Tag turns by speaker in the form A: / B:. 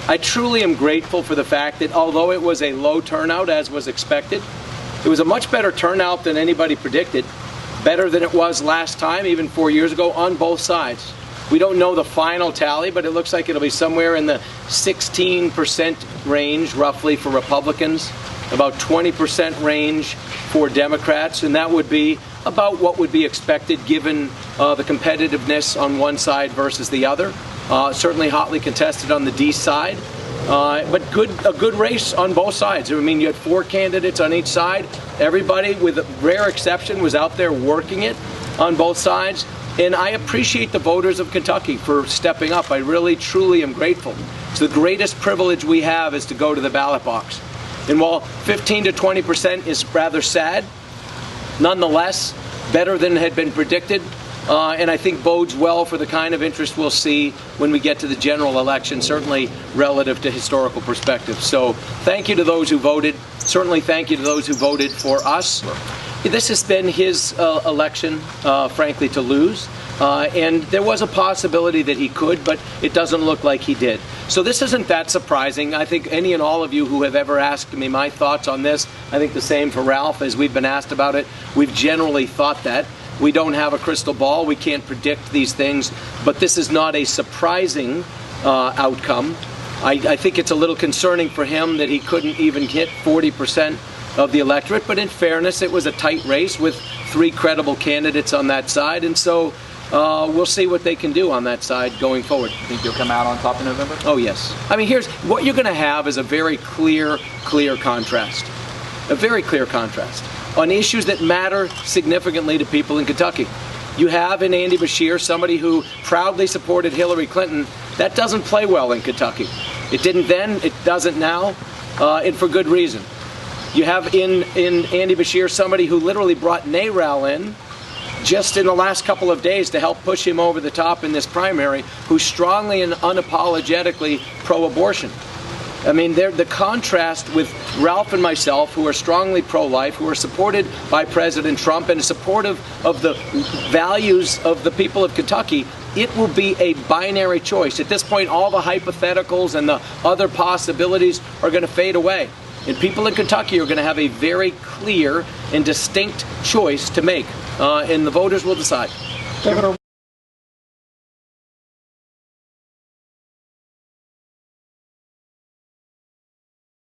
A: I truly am grateful for the fact that although it was a low turnout, as was expected, it was a much better turnout than anybody predicted, better than it was last time, even 4 years ago, on both sides. We don't know the final tally, but it looks like it'll be somewhere in the 16% range, roughly, for Republicans, about 20% range for Democrats, and that would be about what would be expected given the competitiveness on one side versus the other. Certainly hotly contested on the D side, but a good race on both sides. I mean, you had 4 candidates on each side. Everybody, with a rare exception, was out there working it on both sides. And I appreciate the voters of Kentucky for stepping up. I really, truly am grateful. It's the greatest privilege we have is to go to the ballot box. And while 15 to 20% is rather sad, nonetheless, better than had been predicted. And I think bodes well for the kind of interest we'll see when we get to the general election, certainly relative to historical perspective. So thank you to those who voted. Certainly thank you to those who voted for us. This has been his election, frankly, to lose. And there was a possibility that he could, but it doesn't look like he did. So this isn't that surprising. I think any and all of you who have ever asked me my thoughts on this, I think the same for Ralph, as we've been asked about it. We've generally thought that. We don't have a crystal ball. We can't predict these things. But this is not a surprising outcome. I think it's a little concerning for him that he couldn't even hit 40% of the electorate. But in fairness, it was a tight race with 3 credible candidates on that side. And so we'll see what they can do on that side going forward.
B: Think you'll come out on top in November?
A: Oh, yes. I mean, here's what you're going to have is a very clear contrast. A very clear contrast on issues that matter significantly to people in Kentucky. You have in Andy Beshear somebody who proudly supported Hillary Clinton. That doesn't play well in Kentucky. It didn't then, it doesn't now, and for good reason. You have in Andy Beshear somebody who literally brought NARAL in just in the last couple of days to help push him over the top in this primary, who's strongly and unapologetically pro-abortion. I mean, the contrast with Ralph and myself, who are strongly pro-life, who are supported by President Trump and supportive of the values of the people of Kentucky, it will be a binary choice. At this point, all the hypotheticals and the other possibilities are going to fade away. And people in Kentucky are going to have a very clear and distinct choice to make. And the voters will decide.